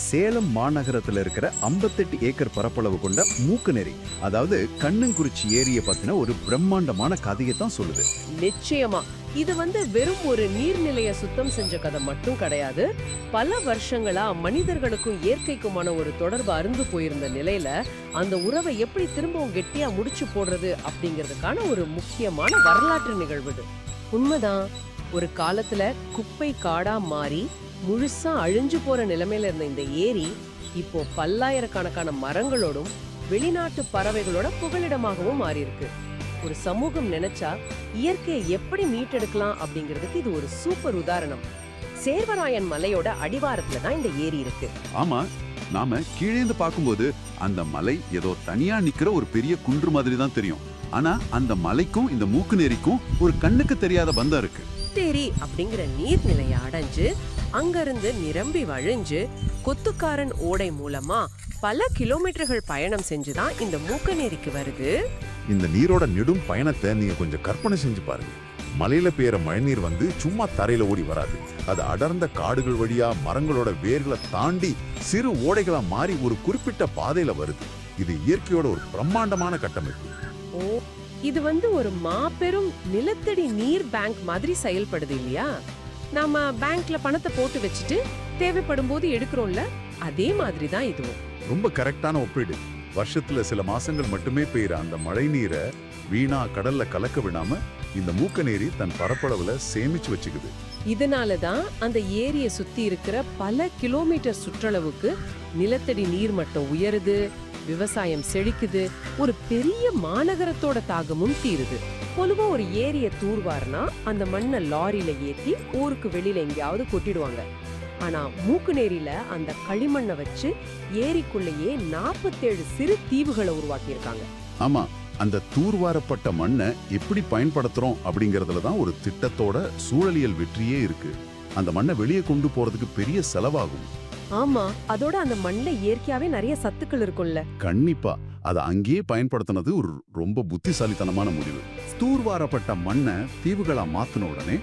சேலம் மாநகரத்துல இருக்கிற 58 ஏக்கர் பரப்பளவு கொண்ட மூக்குநெறி, அதாவது கண்ணங்குறிச்சி ஏரிய பத்தின ஒரு பிரம்மாண்டமான கதையை தான் சொல்லுது. நிச்சயமா இது வெறும் ஒரு நீர்நிலைய சுத்தம் செஞ்ச கதை மட்டும் கிடையாது. பல வருஷங்களா மனிதர்களுக்கும் இயற்கைக்குமான ஒரு தொடர்பு அருந்து போயிருந்த நிலையில அந்த உறவை எப்படி திரும்பவும் கெட்டியா முடிச்சு போடுறது அப்படிங்கிறதுக்கான ஒரு முக்கியமான வரலாற்று நிகழ்வு இது. உண்மைதான், ஒரு காலத்துல குப்பை காடா மாறி முழுசா அழிஞ்சு போற நிலைமையில இருந்த இந்த ஏரி இப்போ பல்லாயிரக்கணக்கான மரங்களோடும் வெளிநாட்டு பறவைகளோட புகலிடமாகவும் மாறி இருக்கு. ஒரு சமூகம் நினைச்சா இயற்கையை எப்படி மீட்டெடுக்கலாம் அப்படிங்கிறதுக்கு இது ஒரு சூப்பர் உதாரணம். சேர்வராயன் மலையோட அடிவாரத்துல தான் இந்த ஏரி இருக்கு. ஆமா, நாம கீழேந்து பார்க்கும்போது அந்த மலை ஏதோ தனியா நிக்கிற ஒரு பெரிய குன்று மாதிரி தான் தெரியும். ஆனா அந்த மலைக்கும் இந்த மூக்குநேரிக்கும் ஒரு கண்ணுக்கு தெரியாத பந்தம் இருக்கு. தேரி அப்படிங்கிற நீர்நிலையை அடைஞ்சு அங்கிருந்து நிரம்பி வழிஞ்சு கொத்துக்காரன் ஓடை மூலமா பல கிலோமீட்டர்கள் பயணம் செஞ்சுதான் இந்த மூக்கநேரிக்கு வருது. இந்த நீரோட நெடும் பயணத்தை நீங்க கொஞ்சம் கற்பனை செஞ்சு பாருங்க. மலையில பெய்யற மழைநீர் சும்மா தரையில ஓடி வராது. அது அடர்ந்த காடுகள் வழியா மரங்களோட வேர்களை தாண்டி சிறு ஓடைகளா மாறி ஒரு குறிப்பிட்ட பாதையில வருது. இது இயற்கையோட ஒரு பிரம்மாண்டமான கட்டமைப்பு. ஓ, இது ஒரு மாபெரும் நிலத்தடி நீர் பேங்க் மாதிரி செயல்படுது இல்லையா? நாம பேங்க்ல பணத்தை போட்டு வச்சுட்டு தேவைப்படும் போது எடுக்கிறோம்ல, அதே மாதிரி தான் இதுவும். ரொம்ப கரெக்டான ஒப்பீடு. வருஷத்துல சில மாசங்கள் மட்டுமே பெய்யற அந்த மழை நீரை வீணா கடல்ல கலக்க விடாம இந்த மூக்கநேரி தன் பரப்பளவுல சேமிச்சு வச்சுக்குது. இதனாலதான் அந்த ஏரியை சுத்தி இருக்கிற பல கிலோமீட்டர் சுற்றளவுக்கு நிலத்தடி நீர் மட்டம் உயருது, விவசாயம் செழிக்குது, ஒரு பெரிய மாநகரத்தோட தாகமும் தீருது. பொதுவா ஒரு ஏரிய தூர்வார்னா அந்த மண்ணை லாரியில ஏத்தி ஊருக்கு வெளியில எங்கேயாவது கொட்டிடுவாங்க. ஆனா மூக்குநேரியில அந்த களிமண்ணை வச்சு ஏரிக்குள்ளேயே 47 சிறு தீவுகளை உருவாக்கி இருக்காங்க. ஆமா, அந்த தூர்வாரப்பட்ட மண்ணை எப்படி பயன்படுத்துறோம் அப்படிங்கறதுல தான் ஒரு திட்டத்தோட சூழலியல் வெற்றியே இருக்கு. அந்த மண்ணை வெளியே கொண்டு போறதுக்கு பெரிய செலவாகும். ஆமா, அதோட அந்த மண்ணுல இயற்கையாவே நிறைய சத்துக்கள் இருக்கும்ல. கண்டிப்பா அதை அங்கேயே பயன்படுத்தினது ஒரு ரொம்ப புத்திசாலித்தனமான முடிவு. தூர்வாரப்பட்ட மண்ணை தீவுகளா மாத்தின உடனே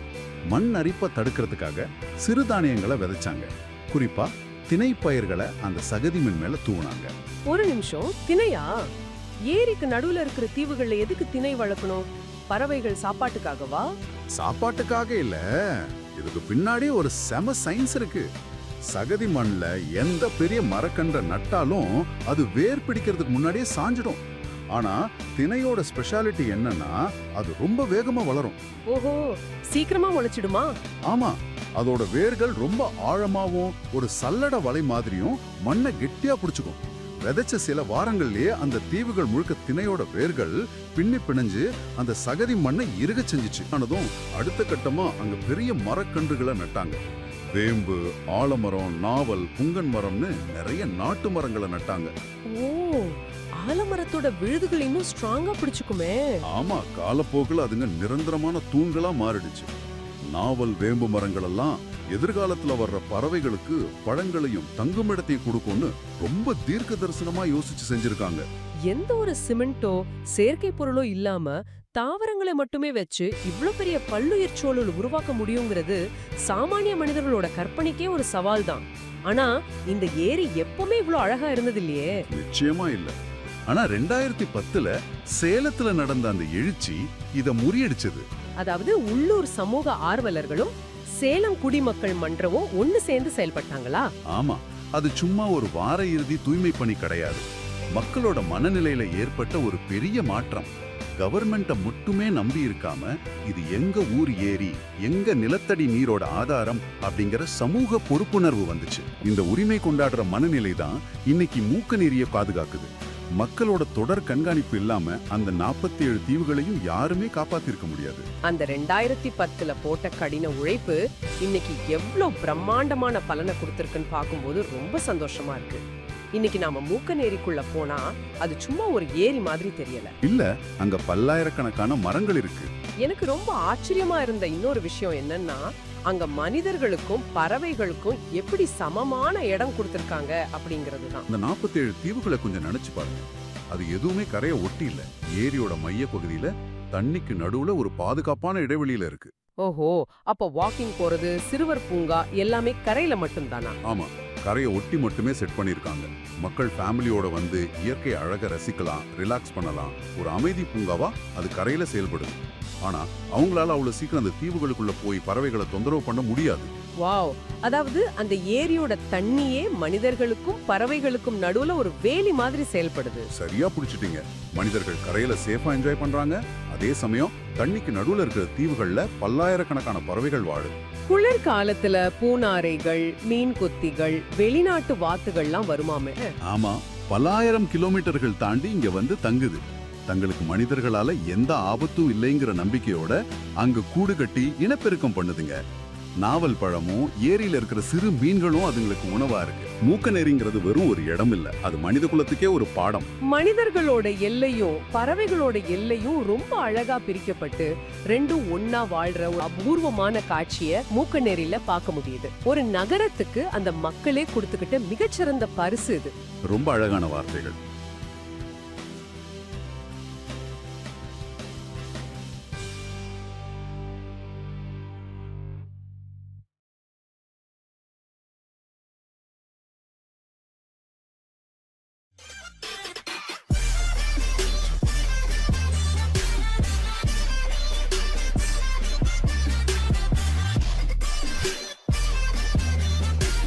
மண் அரிப்பை தடுக்கிறதுக்காக சிறுதானியங்களை விதைச்சாங்க. குறிப்பா திணை பயிர்களை அந்த சகதி மண் மேல தூவுனாங்க. ஒரு நிமிஷம், திணையா? ஏரிக்கு நடுவுல இருக்கிற தீவுகள்ல எதுக்கு திணை வளர்க்கணும்? பறவைகள் சாப்பாட்டுக்காகவா? சாப்பாட்டுக்காக இல்ல, இதுக்கு பின்னாடி ஒரு செம சயின்ஸ் இருக்கு. சகதி மண்ல எந்த பெரிய மரக்கன்றை நட்டாலும் அது வேர் பிடிக்கிறதுக்கு முன்னாடியே சாஞ்சிடும். ஆனா திணையோட ஸ்பெஷாலிட்டி என்னன்னா அது ரொம்ப வேகமா வளரும். ஓஹோ, சீக்கிரமா முளைச்சிடுமா? ஆமா, அதோட வேர்கள் ரொம்ப ஆழமாவும் ஒரு சல்லட வலை மாதிரியும் மண்ணை கெட்டியா பிடிச்சுக்கும். விதைச்ச சில வாரங்கள்லயே அந்த தீவுகள் முழுக்க திணையோட வேர்கள் பின்னி பிணைஞ்சு அந்த சகதி மண்ணை இறுக செஞ்சிச்சு. ஆனதும் அடுத்த கட்டமா அங்க பெரிய மரக்கன்றுகளை நட்டாங்க. வேம்பு, ஆலமரம், நாவல், புங்கன் மரம்னு நிறைய நாட்டு மரங்களை நட்டாங்க. ஓ, ஆலமரத்தோட விழுதுகள் இன்னும் ஸ்ட்ராங்கா பிடிச்சுக்குமே. ஆமா, காலப்போக்கில் அதுங்க நிரந்தரமான தூண்களா மாறிடுச்சு. நாவல், வேம்பு மரங்கள் எல்லாம் எதிர்காலத்துல வர்ற பறவைகளுக்கு பழங்களையும் தங்குமிடத்தையும் கொடுக்கும்னு ரொம்ப தீர்க்க தரிசனமா யோசிச்சு செஞ்சிருக்காங்க. எந்த ஒரு சிமெண்டோ செயற்கை பொருளோ இல்லாம தாவரங்களை மட்டுமே வச்சு இவ்ளோ பெரிய பல்லுயிர் சூழல் உருவாக்க முடியுங்கிறது சாமானிய மனிதர்களோட கற்பனைக்கே ஒரு சவால் தான். ஆனா இந்த ஏரி எப்பவுமே இவ்ளோ அழகா இருந்தது இல்லையே. நிச்சயமா இல்ல. ஆனா 2010ல சேலத்துல நடந்த அந்த எழுச்சி இத முறியடிச்சது. அதாவது உள்ளூர் சமூக ஆர்வலர்களும் சேலம் குடிமக்கள் மன்றமும் ஒன்னு சேர்ந்து செயல்பட்டாங்களா? ஆமா, அது சும்மா ஒரு வார இறுதி தூய்மை பணி கிடையாது. மக்களோட மனநிலையில ஏற்பட்ட ஒரு பெரிய மாற்றம். கவர்மெண்ட்டை மட்டுமே நம்பி இருக்காம இது எங்க ஊர் ஏரி, எங்க நிலத்தடி நீரோட ஆதாரம் அப்படிங்கிற சமூக பொறுப்புணர்வு வந்துச்சு. இந்த உரிமை கொண்டாடுற மனநிலை தான் இன்னைக்கு மூக்கநேரியை பாதுகாக்குது. மக்களோட தொடர் கண்காணிப்பு இல்லாம அந்த 47 தீவுகளையும் யாருமே காப்பாத்திருக்க முடியாது. அந்த 2010ல போட்ட கடின உழைப்பு இன்னைக்கு எவ்வளவு பிரம்மாண்டமான பலனை கொடுத்திருக்குன்னு பார்க்கும்போது ரொம்ப சந்தோஷமா இருக்கு. இன்னைக்கு நாம மூக்கநேரிக்குள்ள போனா அது சும்மா ஒரு ஏரி மாதிரி தெரியல. இல்ல, அங்க பல்லாயிரக்கணக்கான மரங்கள் இருக்கு. எனக்கு ரொம்ப ஆச்சரியமா இருந்த இன்னொரு விஷயம் என்னன்னா, அங்க மனிதர்களுக்கும் பறவைகளுக்கும் எப்படி சமமான இடம் கொடுத்திருக்காங்க அப்படிங்கிறதுதான். அந்த 47 தீவுகளை கொஞ்சம் நினைச்சு பாருங்க. அது எதுவுமே கரையை ஒட்டி இல்ல. ஏரியோட மைய பகுதியில தண்ணிக்கு நடுவுல ஒரு பாதுகாப்பான இடைவெளியில இருக்கு. ஓஹோ, அப்ப வாக்கிங் போறது, சிறுவர் பூங்கா எல்லாமே கரையில மட்டும் தானா? ஆமா, கரையை ஒட்டி மட்டுமே செட் பண்ணியிருக்காங்க. மக்கள் ஃபேமிலியோட வந்து இயற்கை அழகை ரசிக்கலாம், ரிலாக்ஸ் பண்ணலாம். ஒரு அமைதி பூங்காவா அது கரையில செயல்படுது. ஆனா அவங்களால அவ்வளவு சீக்கிரம் அந்த தீவுகளுக்குள்ள போய் பறவைகளை தொந்தரவு பண்ண முடியாது. வாவ், அதாவது அந்த ஏரியோட தண்ணியே மனிதர்களுக்கும் பறவைகளுக்கும் நடுவுல ஒரு வேலி மாதிரி செயல்படுது. சரியா புடிச்சிட்டீங்க. மனிதர்கள் கரையில சேஃபா என்ஜாய் பண்றாங்க, அதே சமயம் தண்ணிக்கு நடுவுல இருக்கிற தீவுகள்ல பல்லாயிரக்கணக்கான பறவைகள் வாழுது. குளிர் காலத்துல பூனாரைகள், மீன் கொத்திகள், வெளிநாட்டு வாத்துகள்லாம் வருமாமே. ஆமா, பல்லாயிரம் கிலோமீட்டர்கள் தாண்டி இங்க வந்து தங்குது. தங்களுக்கு மனிதர்களால எந்த ஆபத்தும் இல்லைங்கிற நம்பிக்கையோட அங்க கூடு கட்டி இனப்பெருக்கம் பண்ணுதுங்க. நாவல் பழமும் ஏரியில இருக்கிற சிறு மீன்களும் அதுங்களுக்கு உணவா இருக்கு. மூக்கநேரிங்கிறது வெறும் ஒரு இடம் இல்ல, அது மனித குலத்துக்கே ஒரு பாடம். மனிதர்களோட எல்லையும் பறவைகளோட எல்லையும் ரொம்ப அழகா பிரிக்கப்பட்டு ரெண்டும் ஒன்னா வாழ்ற ஒரு அபூர்வமான காட்சிய மூக்கநேரியில பார்க்க முடியுது. ஒரு நகரத்துக்கு அந்த மக்களே கொடுத்துக்கிட்ட மிகச்சிறந்த பரிசு இது. ரொம்ப அழகான வார்த்தைகள்.